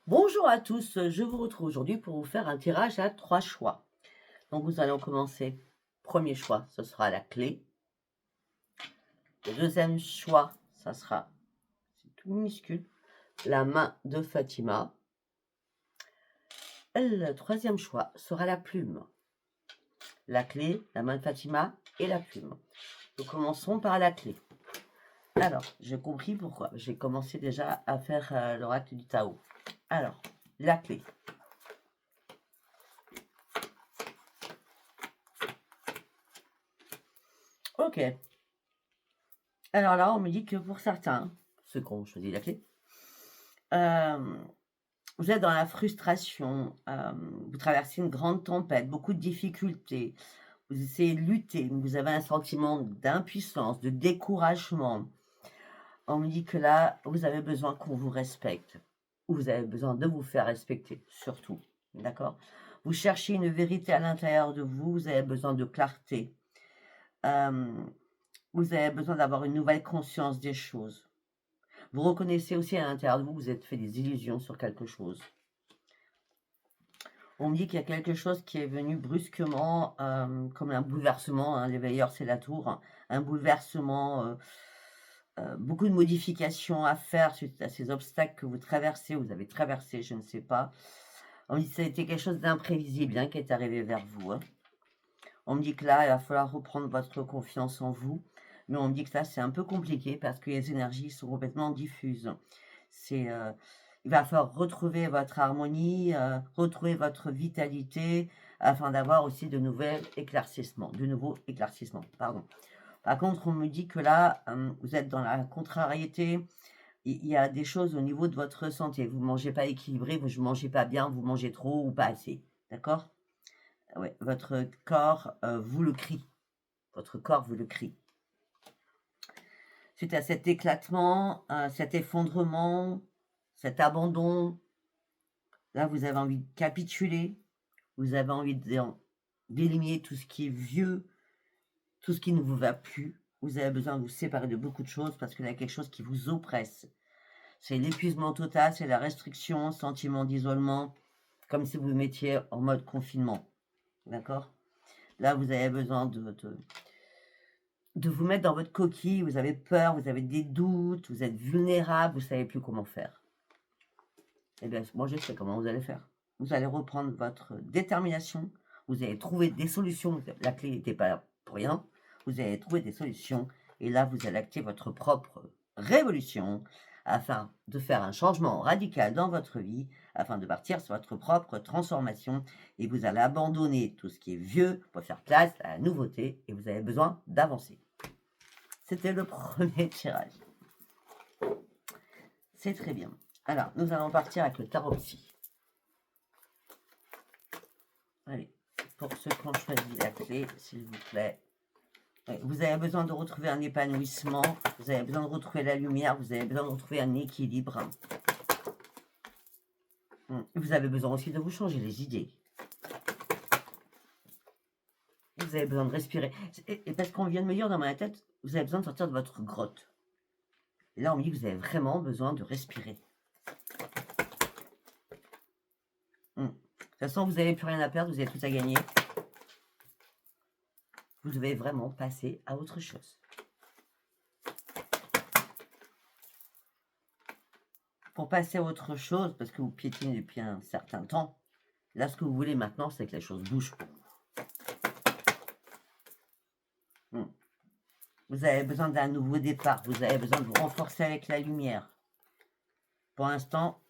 Bonjour à tous, je vous retrouve aujourd'hui pour vous faire un tirage à 3 choix. Donc nous allons commencer. Premier choix, ce sera la clé. Le deuxième choix, ça sera, c'est tout minuscule, la main de Fatima. Le troisième choix sera la plume. La clé, la main de Fatima et la plume. Nous commencerons par la clé. Alors, j'ai compris pourquoi. J'ai commencé déjà à faire l'oracle du Tao. Alors, la clé. Ok. Alors là, on me dit que pour certains, ceux qui ont choisi la clé, vous êtes dans la frustration, vous traversez une grande tempête, beaucoup de difficultés, vous essayez de lutter, vous avez un sentiment d'impuissance, de découragement. On me dit que là, vous avez besoin qu'on vous respecte, ou vous avez besoin de vous faire respecter, surtout, d'accord? Vous cherchez une vérité à l'intérieur de vous, vous avez besoin de clarté, vous avez besoin d'avoir une nouvelle conscience des choses. Vous reconnaissez aussi à l'intérieur de vous que vous êtes fait des illusions sur quelque chose. On me dit qu'il y a quelque chose qui est venu brusquement, comme un bouleversement, hein, les veilleurs c'est la tour, hein, un bouleversement, beaucoup de modifications à faire suite à ces obstacles que vous traversez, vous avez traversé, je ne sais pas. On me dit que ça a été quelque chose d'imprévisible hein, qui est arrivé vers vous. Hein. On me dit que là, il va falloir reprendre votre confiance en vous, mais on me dit que là, c'est un peu compliqué parce que les énergies sont complètement diffuses. C'est... il va falloir retrouver votre harmonie, retrouver votre vitalité, afin d'avoir aussi de nouveaux éclaircissements, pardon. Par contre, on me dit que là, vous êtes dans la contrariété. Il y a des choses au niveau de votre santé. Vous ne mangez pas équilibré, vous ne mangez pas bien, vous mangez trop ou pas assez. D'accord? Ouais, votre corps vous le crie. Votre corps vous le crie. Suite à cet éclatement, cet effondrement, cet abandon, là, vous avez envie de capituler, vous avez envie d'éliminer tout ce qui est vieux, tout ce qui ne vous va plus. Vous avez besoin de vous séparer de beaucoup de choses parce qu'il y a quelque chose qui vous oppresse. C'est l'épuisement total, c'est la restriction, sentiment d'isolement, comme si vous vous mettiez en mode confinement. D'accord? Là, vous avez besoin de vous mettre dans votre coquille, vous avez peur, vous avez des doutes, vous êtes vulnérable, vous ne savez plus comment faire. Eh bien, moi, je sais comment vous allez faire. Vous allez reprendre votre détermination, vous allez trouver des solutions. La clé n'était pas là pour rien. Vous allez trouver des solutions et là, vous allez acter votre propre révolution afin de faire un changement radical dans votre vie, afin de partir sur votre propre transformation et vous allez abandonner tout ce qui est vieux pour faire place à la nouveauté et vous avez besoin d'avancer. C'était le premier tirage. C'est très bien. Alors, nous allons partir avec le tarot psy. Allez, pour ceux qui ont choisi la clé, s'il vous plaît. Vous avez besoin de retrouver un épanouissement, vous avez besoin de retrouver la lumière, vous avez besoin de retrouver un équilibre. Vous avez besoin aussi de vous changer les idées. Vous avez besoin de respirer. Et parce qu'on vient de me dire dans ma tête, vous avez besoin de sortir de votre grotte. Et là, on me dit que vous avez vraiment besoin de respirer. De toute façon, vous n'avez plus rien à perdre, vous avez tout à gagner. Vous devez vraiment passer à autre chose. Pour passer à autre chose, parce que vous piétinez depuis un certain temps, là, ce que vous voulez maintenant, c'est que les choses bougent pour vous. Vous avez besoin d'un nouveau départ. Vous avez besoin de vous renforcer avec la lumière. Pour l'instant,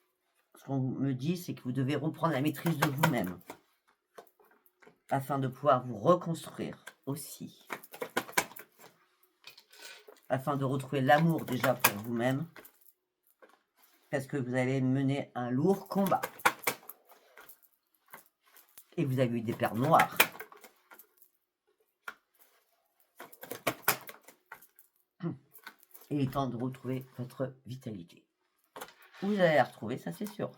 ce qu'on me dit, c'est que vous devez reprendre la maîtrise de vous-même afin de pouvoir vous reconstruire aussi. Afin de retrouver l'amour déjà pour vous-même. Parce que vous avez mené un lourd combat. Et vous avez eu des perles noires. Il est temps de retrouver votre vitalité. Vous allez la retrouver, ça c'est sûr.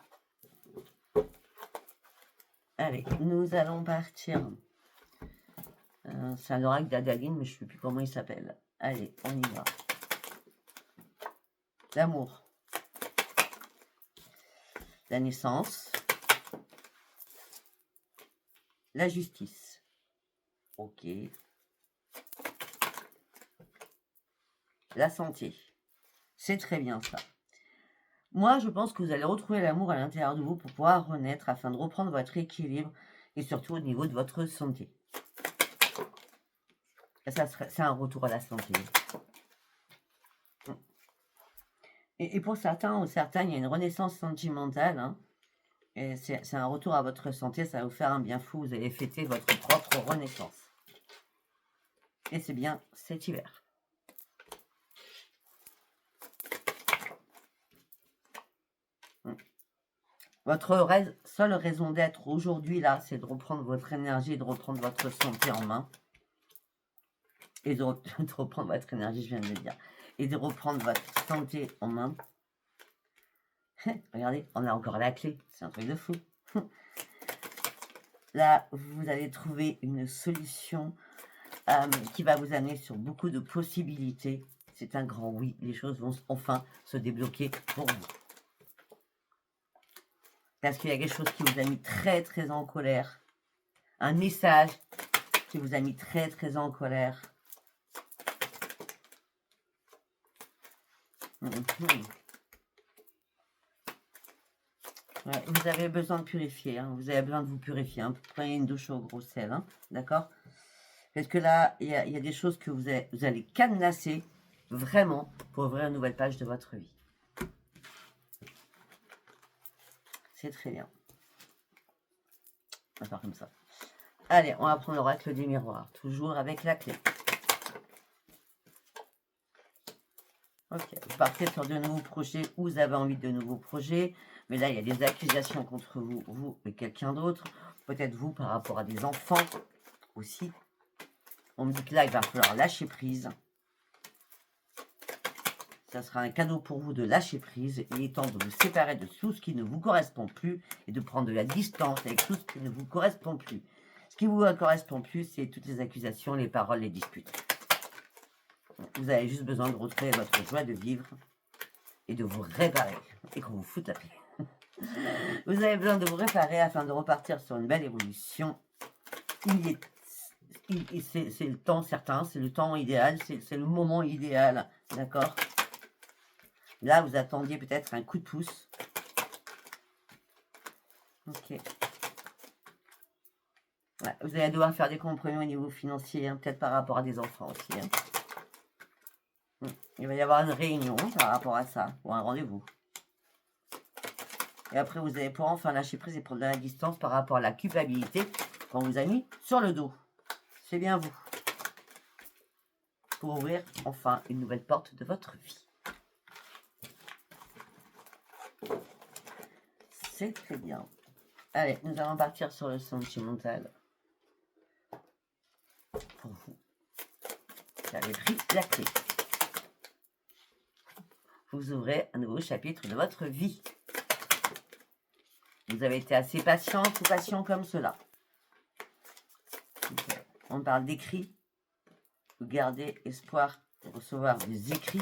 Allez, nous allons partir. C'est un oracle d'Adaline, mais je ne sais plus comment il s'appelle. Allez, on y va. L'amour. La naissance. La justice. Ok. La santé. C'est très bien ça. Moi, je pense que vous allez retrouver l'amour à l'intérieur de vous pour pouvoir renaître afin de reprendre votre équilibre et surtout au niveau de votre santé. C'est un retour à la santé. Et pour certains ou certaines, il y a une renaissance sentimentale. Hein, et c'est un retour à votre santé, ça va vous faire un bien fou. Vous allez fêter votre propre renaissance. Et c'est bien cet hiver. Votre seule raison d'être aujourd'hui, là, c'est de reprendre votre énergie, de reprendre votre santé en main. Et de reprendre votre énergie, je viens de le dire. Et de reprendre votre santé en main. Regardez, on a encore la clé. C'est un truc de fou. Là, vous allez trouver une solution qui va vous amener sur beaucoup de possibilités. C'est un grand oui. Les choses vont enfin se débloquer pour vous. Parce qu'il y a quelque chose qui vous a mis très, très en colère. Un message qui vous a mis très, très en colère. Ouais, vous avez besoin de purifier. Hein. Vous avez besoin de vous purifier. Hein. Prenez une douche au gros sel. Hein. D'accord? Parce que là, il y a des choses que vous allez cadenasser vraiment pour ouvrir une nouvelle page de votre vie. C'est très bien. On va faire comme ça. Allez, on va prendre l'oracle des miroirs. Toujours avec la clé. Ok, vous partez sur de nouveaux projets ou vous avez envie de nouveaux projets. Mais là, il y a des accusations contre vous, vous et quelqu'un d'autre. Peut-être vous par rapport à des enfants aussi. On me dit que là, il va falloir lâcher prise. Ça sera un cadeau pour vous de lâcher prise. Il est temps de vous séparer de tout ce qui ne vous correspond plus et de prendre de la distance avec tout ce qui ne vous correspond plus. Ce qui ne vous correspond plus, c'est toutes les accusations, les paroles, les disputes. Vous avez juste besoin de retrouver votre joie de vivre et de vous réparer et qu'on vous foute la paix. Vous avez besoin de vous réparer afin de repartir sur une belle évolution. C'est le temps certain, c'est le temps idéal, c'est le moment idéal, d'accord? Là, vous attendiez peut-être un coup de pouce. Ok. Ouais, vous allez devoir faire des compromis au niveau financier, hein, peut-être par rapport à des enfants aussi. Hein. Il va y avoir une réunion par rapport à ça, ou un rendez-vous. Et après, vous allez pouvoir enfin lâcher prise et prendre de la distance par rapport à la culpabilité qu'on vous a mis sur le dos. C'est bien vous. Pour ouvrir enfin une nouvelle porte de votre vie. C'est très bien. Allez, nous allons partir sur le sentimental. Pour vous. Vous avez pris la clé. Vous ouvrez un nouveau chapitre de votre vie. Vous avez été assez patiente ou patient comme cela. Okay. On parle d'écrits. Vous gardez espoir de recevoir des écrits.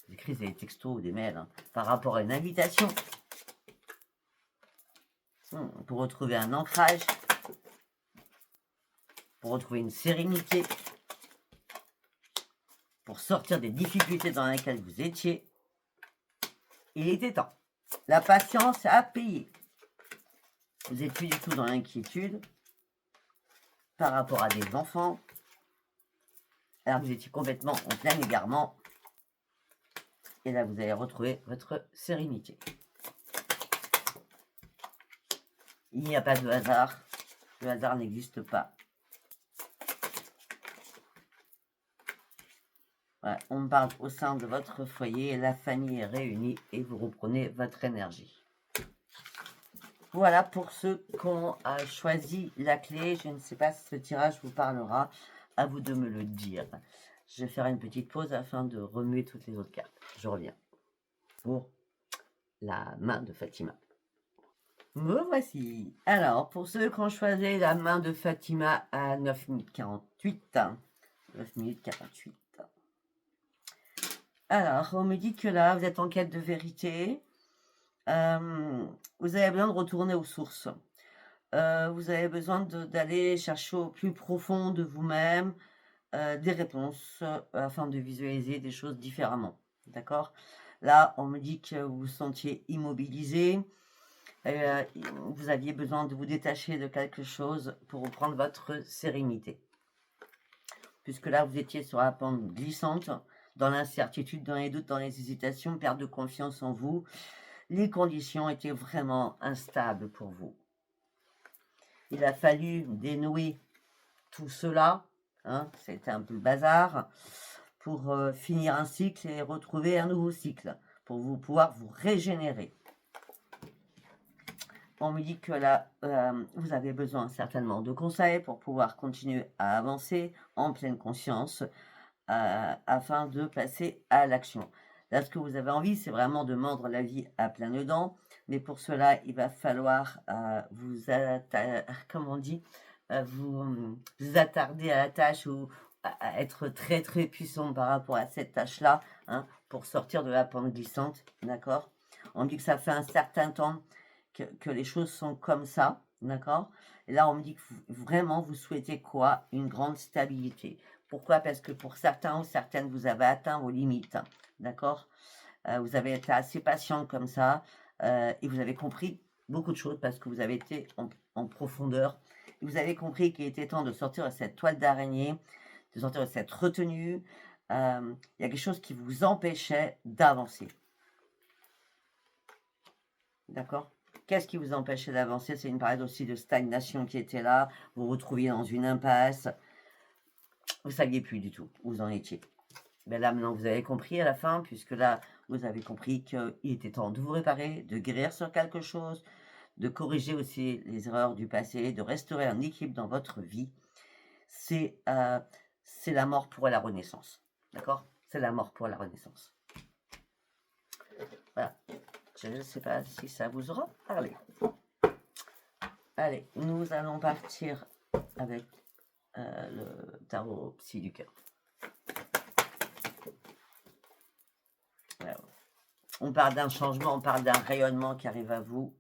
Des écrits, c'est des textos ou des mails. Hein, par rapport à une invitation. Pour retrouver un ancrage. Pour retrouver une sérénité. Pour sortir des difficultés dans lesquelles vous étiez. Il était temps. La patience a payé. Vous n'êtes plus du tout dans l'inquiétude par rapport à des enfants. Alors que vous étiez complètement en plein égarement. Et là, vous allez retrouver votre sérénité. Il n'y a pas de hasard. Le hasard n'existe pas. Voilà, on parle au sein de votre foyer, la famille est réunie et vous reprenez votre énergie. Voilà pour ceux qui ont choisi la clé. Je ne sais pas si ce tirage vous parlera. À vous de me le dire. Je vais faire une petite pause afin de remuer toutes les autres cartes. Je reviens pour la main de Fatima. Me voici. Alors, pour ceux qui ont choisi la main de Fatima à 9 minutes 48. 9 minutes 48. Alors, on me dit que là, vous êtes en quête de vérité. Vous avez besoin de retourner aux sources. Vous avez besoin d'aller chercher au plus profond de vous-même, des réponses, afin de visualiser des choses différemment. D'accord? Là, on me dit que vous vous sentiez immobilisé, vous aviez besoin de vous détacher de quelque chose pour reprendre votre sérénité. Puisque là, vous étiez sur la pente glissante, dans l'incertitude, dans les doutes, dans les hésitations, perte de confiance en vous. Les conditions étaient vraiment instables pour vous. Il a fallu dénouer tout cela, hein, c'était un peu le bazar, pour finir un cycle et retrouver un nouveau cycle, pour vous pouvoir vous régénérer. On me dit que là, vous avez besoin certainement de conseils pour pouvoir continuer à avancer en pleine conscience, afin de passer à l'action. Là, ce que vous avez envie, c'est vraiment de mordre la vie à pleines dents, mais pour cela, il va falloir comme on dit, vous attarder à la tâche ou à être très très puissant par rapport à cette tâche-là, hein, pour sortir de la pente glissante, d'accord? On me dit que ça fait un certain temps que les choses sont comme ça, d'accord? Et là, on me dit que vraiment, vous souhaitez quoi? Une grande stabilité. Pourquoi? Parce que pour certains ou certaines, vous avez atteint vos limites, d'accord? Vous avez été assez patient comme ça, et vous avez compris beaucoup de choses parce que vous avez été en profondeur. Vous avez compris qu'il était temps de sortir de cette toile d'araignée, de sortir de cette retenue. Il y a quelque chose qui vous empêchait d'avancer. D'accord? Qu'est-ce qui vous empêchait d'avancer? C'est une période aussi de stagnation qui était là. Vous vous retrouviez dans une impasse. Vous ne saviez plus du tout où vous en étiez. Ben là, maintenant, vous avez compris à la fin, puisque là, vous avez compris qu'il était temps de vous réparer, de guérir sur quelque chose, de corriger aussi les erreurs du passé, de restaurer un équilibre dans votre vie. C'est la mort pour la renaissance. D'accord? C'est la mort pour la renaissance. Voilà. Je ne sais pas si ça vous aura parlé. Allez, nous allons partir avec le tarot psy du cœur. Voilà. On parle d'un changement, on parle d'un rayonnement qui arrive à vous.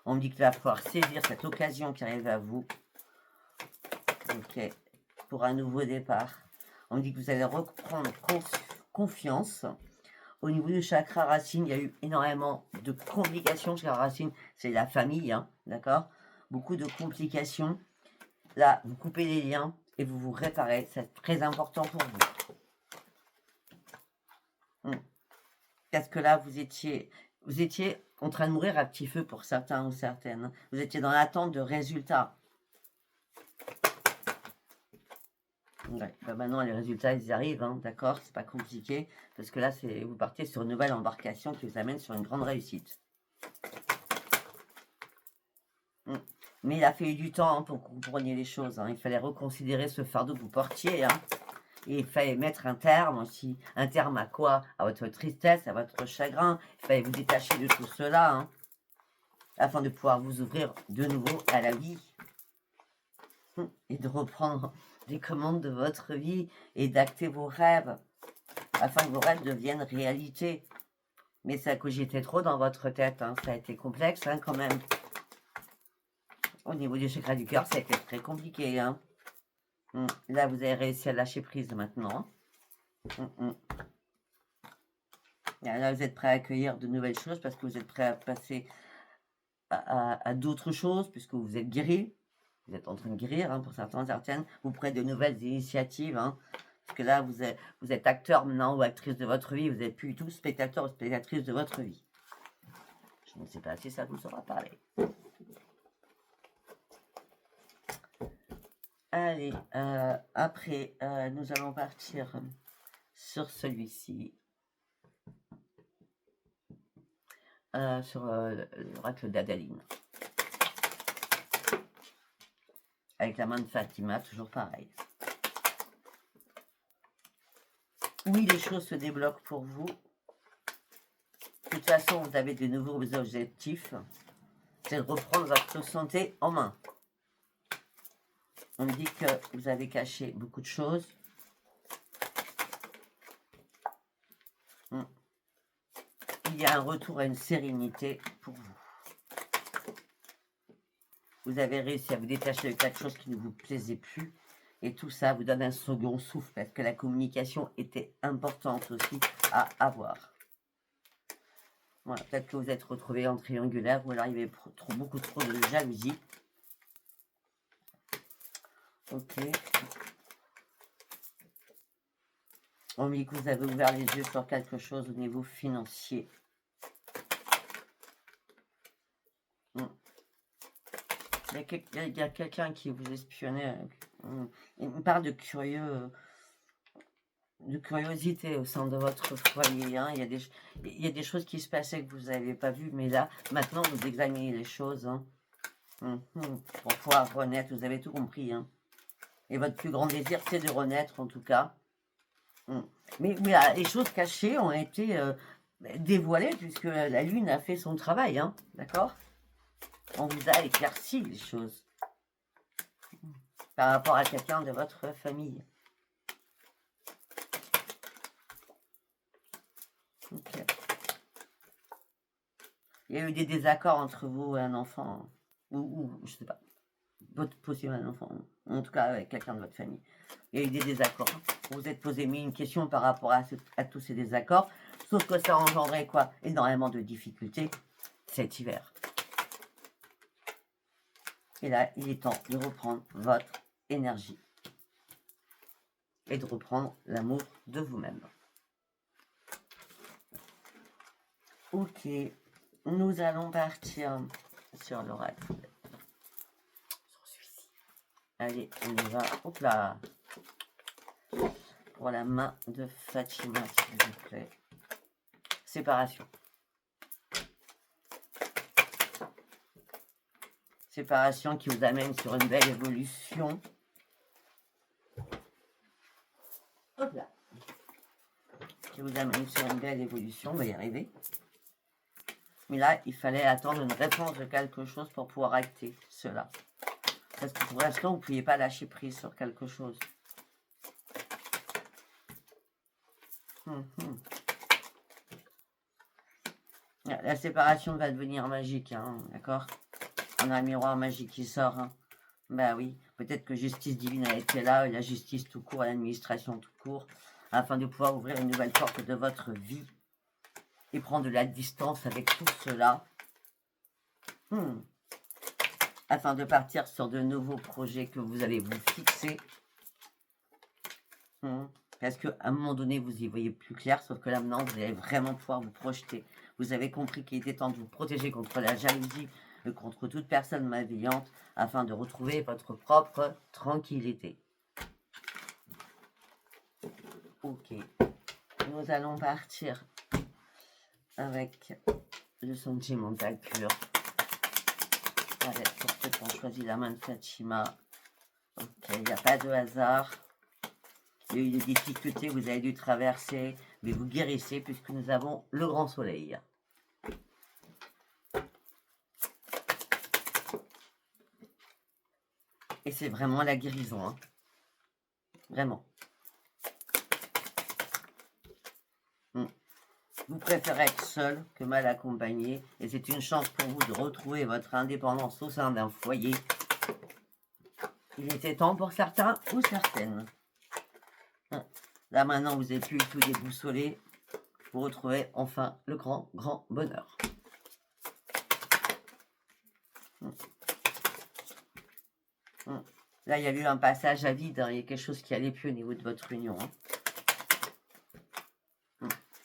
On me dit qu'il va falloir saisir cette occasion qui arrive à vous. Ok, pour un nouveau départ. On me dit que vous allez reprendre confiance. Au niveau du chakra racine, il y a eu énormément de complications. Chakra racine, c'est la famille, hein, d'accord? Beaucoup de complications. Là, vous coupez les liens et vous vous réparez. C'est très important pour vous. Parce que là, vous étiez en train de mourir à petit feu pour certains ou certaines. Vous étiez dans l'attente de résultats. Ouais, bah maintenant, les résultats, ils arrivent, hein, d'accord? C'est pas compliqué. Parce que là, vous partez sur une nouvelle embarcation qui vous amène sur une grande réussite. Mais il a fallu du temps, hein, pour que vous compreniez les choses, hein. Il fallait reconsidérer ce fardeau que vous portiez, hein. Et il fallait mettre un terme aussi. Un terme à quoi? À votre tristesse, à votre chagrin. Il fallait vous détacher de tout cela, hein, afin de pouvoir vous ouvrir de nouveau à la vie. Et de reprendre les commandes de votre vie et d'acter vos rêves, afin que vos rêves deviennent réalité. Mais ça cogitait trop dans votre tête, hein. Ça a été complexe, hein, quand même. Au niveau du chakra du cœur, ça a été très compliqué, hein. Là, vous avez réussi à lâcher prise maintenant. Là, vous êtes prêt à accueillir de nouvelles choses parce que vous êtes prêt à passer à d'autres choses, puisque vous êtes guéri. Vous êtes en train de guérir, hein, pour certains, certaines. Vous prenez de nouvelles initiatives, hein, parce que là, vous êtes acteur maintenant ou actrice de votre vie. Vous n'êtes plus du tout spectateur ou spectatrice de votre vie. Je ne sais pas si ça vous aura parlé. Allez, après, nous allons partir sur celui-ci. Sur l'oracle d'Adaline. Avec la main de Fatima, toujours pareil. Oui, les choses se débloquent pour vous. De toute façon, vous avez de nouveaux objectifs. C'est de reprendre votre santé en main. On me dit que vous avez caché beaucoup de choses. il y a un retour à une sérénité pour vous. Vous avez réussi à vous détacher de quelque chose qui ne vous plaisait plus. Et tout ça vous donne un second souffle parce que la communication était importante aussi à avoir. Voilà, peut-être que vous êtes retrouvé en triangulaire ou alors il y avait beaucoup trop de jalousie. Ok. On me dit que vous avez ouvert les yeux sur quelque chose au niveau financier. Il y a quelqu'un qui vous espionnait. Il me parle de curiosité au sein de votre foyer. Hein. Il y a des choses qui se passaient que vous n'avez pas vues, mais là, maintenant, vous examinez les choses. Hein. Pour pouvoir renaître, vous avez tout compris. Hein. Et votre plus grand désir, c'est de renaître, en tout cas. Mais les choses cachées ont été dévoilées, puisque la Lune a fait son travail. Hein. D'accord ? On vous a éclairci les choses. Par rapport à quelqu'un de votre famille. Okay. Il y a eu des désaccords entre vous et un enfant, ou je sais pas, possible un enfant, en tout cas avec quelqu'un de votre famille. Il y a eu des désaccords. Vous vous êtes posé une question par rapport à tous ces désaccords, sauf que ça engendrait quoi? Énormément de difficultés cet hiver. Et là, il est temps de reprendre votre énergie et de reprendre l'amour de vous-même. Ok, nous allons partir sur l'oracle. Sur celui-ci. Allez, on y va. Hop là. Pour la main de Fatima, s'il vous plaît. Séparation. Séparation qui vous amène sur une belle évolution. Hop là. Qui vous amène sur une belle évolution. On va y arriver. Mais là, il fallait attendre une réponse de quelque chose pour pouvoir acter cela. Parce que pour l'instant, vous ne pouviez pas lâcher prise sur quelque chose. La séparation va devenir magique, hein, d'accord? On a un miroir magique qui sort. Hein. Ben oui, peut-être que justice divine a été là, et la justice tout court, l'administration tout court, afin de pouvoir ouvrir une nouvelle porte de votre vie et prendre de la distance avec tout cela. Afin de partir sur de nouveaux projets que vous allez vous fixer. Parce qu'à un moment donné, vous y voyez plus clair, sauf que là maintenant, vous allez vraiment pouvoir vous projeter. Vous avez compris qu'il était temps de vous protéger contre la jalousie, contre toute personne malveillante, afin de retrouver votre propre tranquillité. Ok. Nous allons partir avec le sentimental pur. Allez, pour ceux qui ont choisi la main de Fatima. Ok, il n'y a pas de hasard. Il y a eu des difficultés, vous avez dû traverser, mais vous guérissez puisque nous avons le grand soleil. Et c'est vraiment la guérison, hein. Vraiment. Vous préférez être seul que mal accompagné, et c'est une chance pour vous de retrouver votre indépendance au sein d'un foyer. Il était temps pour certains ou certaines. Là maintenant, vous n'êtes plus tout déboussolé. Vous retrouvez enfin le grand bonheur. Là, il y a eu un passage à vide. Hein. Il y a quelque chose qui allait plus au niveau de votre union. Hein.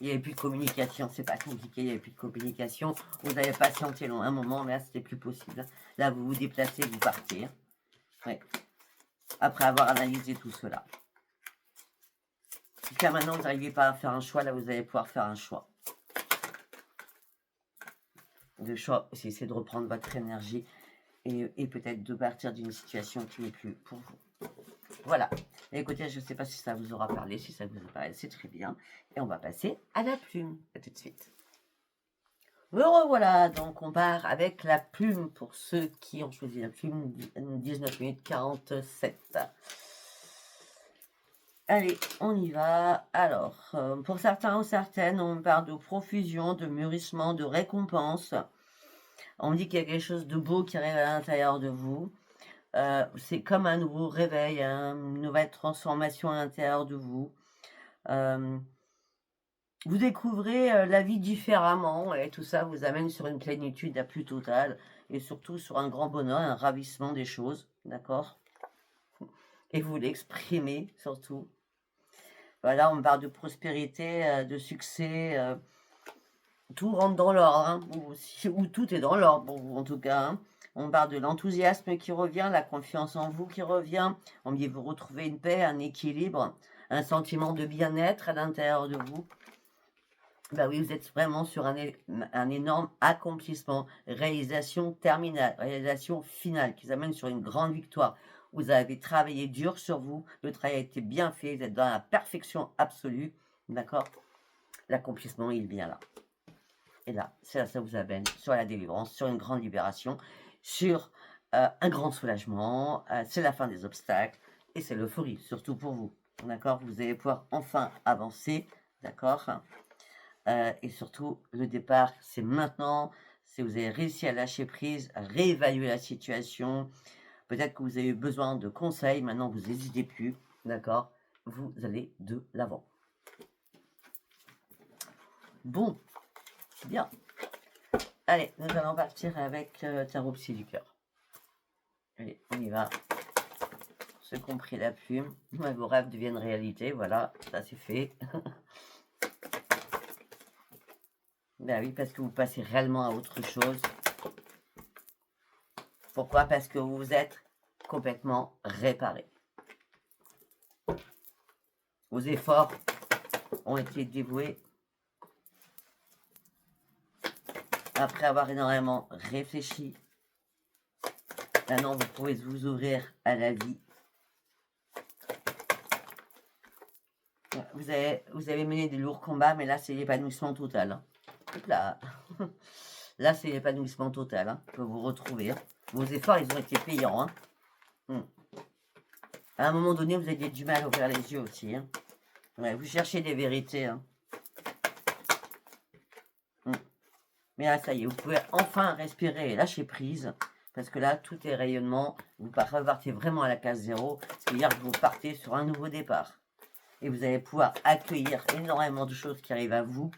Il n'y avait plus de communication. C'est pas compliqué. Il n'y avait plus de communication. Vous avez patienté long un moment, mais là, c'était plus possible. Là, vous vous déplacez, vous partez. Hein. Ouais. Après avoir analysé tout cela. Jusqu'à maintenant, vous n'arrivez pas à faire un choix. Là, vous allez pouvoir faire un choix. Le choix, c'est de reprendre votre énergie et peut-être de partir d'une situation qui n'est plus pour vous. Voilà. Écoutez, je ne sais pas si ça vous aura parlé. Si ça vous a parlé, c'est très bien. Et on va passer à la plume. À tout de suite. Me revoilà. Donc, on part avec la plume pour ceux qui ont choisi la plume. 19 minutes 47. Allez, on y va. Alors, pour certains ou certaines, on parle de profusion, de mûrissement, de récompense. On me dit qu'il y a quelque chose de beau qui arrive à l'intérieur de vous. C'est comme un nouveau réveil, une nouvelle transformation à l'intérieur de vous. Vous découvrez la vie différemment et tout ça vous amène sur une plénitude la plus totale et surtout sur un grand bonheur, un ravissement des choses, d'accord? Et vous l'exprimez surtout. Voilà, on parle de prospérité, de succès, tout rentre dans l'ordre, hein, ou tout est dans l'ordre pour vous en tout cas, hein. On parle de l'enthousiasme qui revient, la confiance en vous qui revient. On me dit vous retrouvez une paix, un équilibre, un sentiment de bien-être à l'intérieur de vous. Ben oui, vous êtes vraiment sur un énorme accomplissement, réalisation terminale, réalisation finale, qui vous amène sur une grande victoire. Vous avez travaillé dur sur vous, le travail a été bien fait, vous êtes dans la perfection absolue, d'accord? L'accomplissement, il est bien là. Et là, ça vous amène sur la délivrance, sur une grande libération, sur un grand soulagement, c'est la fin des obstacles, et c'est l'euphorie, surtout pour vous, d'accord? Vous allez pouvoir enfin avancer, d'accord? Et surtout, le départ, c'est maintenant. Si vous avez réussi à lâcher prise, à réévaluer la situation, peut-être que vous avez eu besoin de conseils, maintenant vous n'hésitez plus, d'accord? Vous allez de l'avant. Bon, bien. Allez, nous allons partir avec Tarot Psy du cœur. Allez, on y va. Ceux qui ont pris la plume, vos rêves deviennent réalité, voilà, ça c'est fait. Ben oui, parce que vous passez réellement à autre chose. Pourquoi? Parce que vous vous êtes complètement réparé. Vos efforts ont été dévoués après avoir énormément réfléchi. Maintenant, vous pouvez vous ouvrir à la vie. Vous avez mené des lourds combats, mais là, c'est l'épanouissement total. Hein. Là, là c'est l'épanouissement total hein, que vous retrouvez. Hein. Vos efforts, ils ont été payants. Hein. À un moment donné, vous aviez du mal à ouvrir les yeux aussi. Hein. Ouais, vous cherchez des vérités. Hein. Mais là, ça y est, vous pouvez enfin respirer et lâcher prise. Parce que là, tout est rayonnement. Vous repartez vraiment à la case zéro. C'est-à-dire que vous partez sur un nouveau départ. Et vous allez pouvoir accueillir énormément de choses qui arrivent à vous.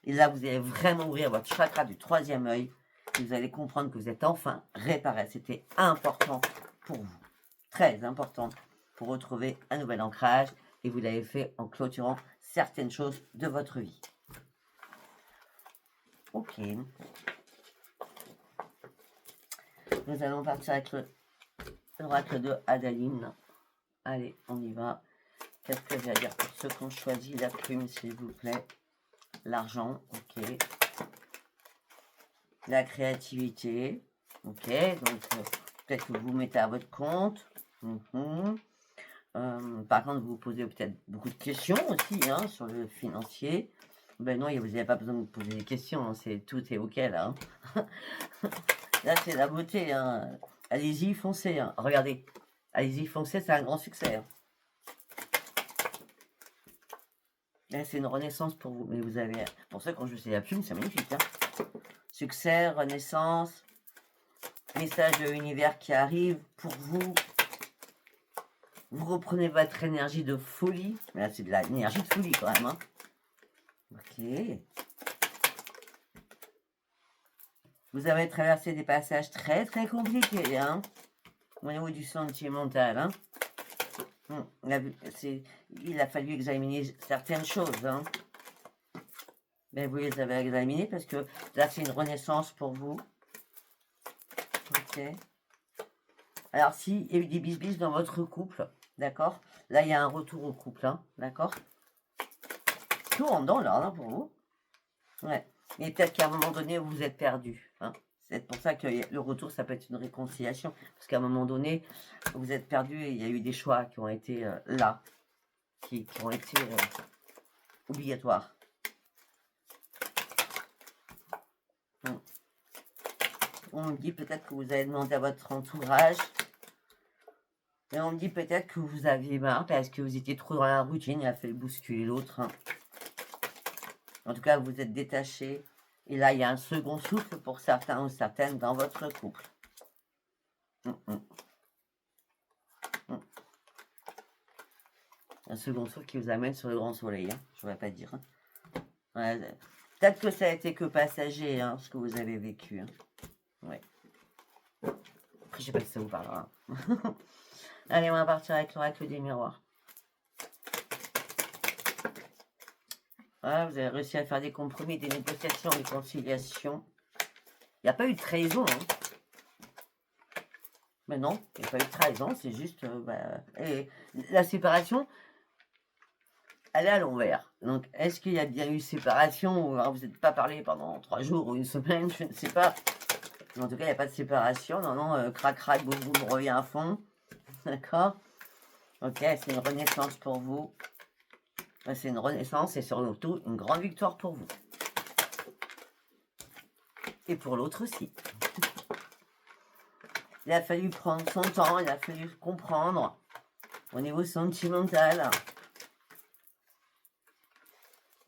Et là, vous allez vraiment ouvrir votre chakra du troisième œil. Et vous allez comprendre que vous êtes enfin réparé. C'était important pour vous. Très important pour retrouver un nouvel ancrage. Et vous l'avez fait en clôturant certaines choses de votre vie. Ok. Nous allons partir avec l'oracle de Adaline. Allez, on y va. Qu'est-ce que j'ai à dire pour ceux qui ont choisi la plume, s'il vous plaît? L'argent, ok. La créativité, ok. Donc, peut-être que vous vous mettez à votre compte. Par contre, vous vous posez peut-être beaucoup de questions aussi hein, sur le financier. Ben non, vous n'avez pas besoin de vous poser des questions. Hein, tout est ok là. Hein. Là, c'est la beauté. Hein. Allez-y, foncez. Hein. Regardez. Allez-y, foncez, c'est un grand succès. Hein. Là, c'est une renaissance pour vous. Mais vous avez... Pour ça, quand je sais la plume, c'est magnifique. Hein. Succès, renaissance, message de l'univers qui arrive pour vous. Vous reprenez votre énergie de folie. Mais là, c'est de l'énergie de folie quand même. Hein. Ok. Vous avez traversé des passages très très compliqués, hein, au niveau du sentimental. Hein. Il a fallu examiner certaines choses. Hein. Mais vous les avez examinées parce que là, c'est une renaissance pour vous. Ok. Alors, s'il y a eu des bisbis dans votre couple, d'accord? Là, il y a un retour au couple, hein, d'accord? Tout rentre dans l'ordre hein, pour vous. Ouais. Mais peut-être qu'à un moment donné, vous êtes perdu. Hein. C'est pour ça que le retour, ça peut être une réconciliation. Parce qu'à un moment donné, vous êtes perdu et il y a eu des choix qui ont été là, qui ont été obligatoires. On me dit peut-être que vous avez demandé à votre entourage. Et on me dit peut-être que vous aviez marre parce que vous étiez trop dans la routine, il a fallu bousculer l'autre. Hein. En tout cas, vous êtes détaché. Et là, il y a un second souffle pour certains ou certaines dans votre couple. Un second souffle qui vous amène sur le grand soleil. Hein. Je ne vais pas dire. Hein. Ouais, peut-être que ça a été que passager, hein, ce que vous avez vécu. Hein. Ouais. Après, je sais pas si ça vous parlera. Allez, on va partir avec l'oracle des miroirs. Voilà, vous avez réussi à faire des compromis, des négociations, des conciliations. Il n'y a pas eu de trahison. Hein. Mais non, il n'y a pas eu de trahison, c'est juste... et la séparation, elle est à l'envers. Donc, est-ce qu'il y a bien eu séparation ou alors vous n'êtes pas parlé pendant 3 jours ou une semaine, je ne sais pas. Mais en tout cas, il n'y a pas de séparation. Non, non, crac, crac, boum, boum, revient à fond. D'accord? Ok, c'est une renaissance pour vous. C'est une renaissance et surtout une grande victoire pour vous. Et pour l'autre aussi. Il a fallu prendre son temps, il a fallu comprendre au niveau sentimental.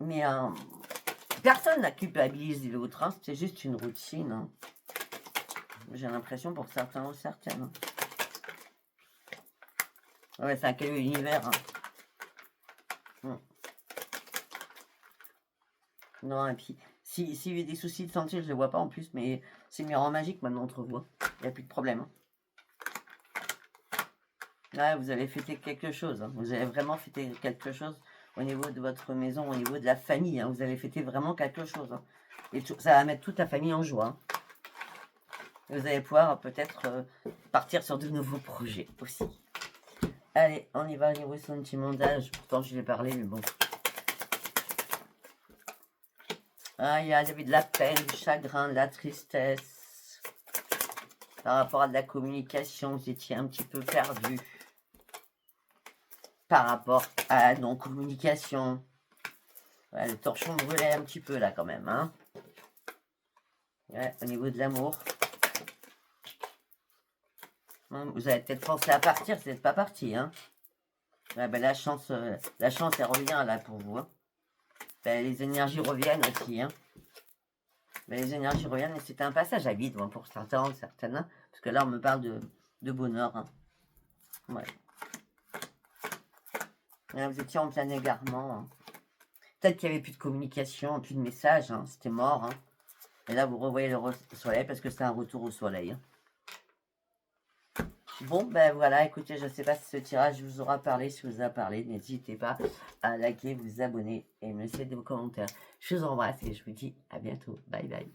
Mais personne n'a culpabilisé l'autre, hein, c'est juste une routine. Hein. J'ai l'impression pour certains ou certaines. Hein. Ouais, c'est un caillou univers. Hein. Non, et puis, s'il y a des soucis de santé, je ne les vois pas en plus, mais c'est miroir magique maintenant entre vous. Il n'y a plus de problème. Hein. Ouais, vous avez fêté quelque chose. Hein. Vous avez vraiment fêté quelque chose au niveau de votre maison, au niveau de la famille. Hein. Vous avez fêté vraiment quelque chose. Hein. Et ça va mettre toute la famille en joie. Hein. Vous allez pouvoir peut-être partir sur de nouveaux projets aussi. Allez, on y va au niveau sentimental. Pourtant, je vais parler, mais bon. Ah, il y avait de la peine, du chagrin, de la tristesse. Par rapport à de la communication, vous étiez un petit peu perdu. Par rapport à la non-communication. Ouais, le torchon brûlait un petit peu là quand même. Hein. Ouais, au niveau de l'amour. Vous avez peut-être pensé à partir, vous n'êtes pas parti. Hein. Ouais, ben, la chance, elle revient là pour vous. Hein. Ben, les énergies reviennent aussi. Hein. Ben, les énergies reviennent et c'est un passage à vide pour certains ou certaines. Hein, parce que là, on me parle de bonheur. Hein. Ouais. Là, vous étiez en plein égarement. Hein. Peut-être qu'il n'y avait plus de communication, plus de messages. Hein. C'était mort. Hein. Et là, vous revoyez le soleil parce que c'est un retour au soleil. Hein. Bon, ben voilà, écoutez, je ne sais pas si ce tirage vous aura parlé. Si vous a parlé, n'hésitez pas à liker, vous abonner et me laisser des commentaires. Je vous embrasse et je vous dis à bientôt. Bye bye.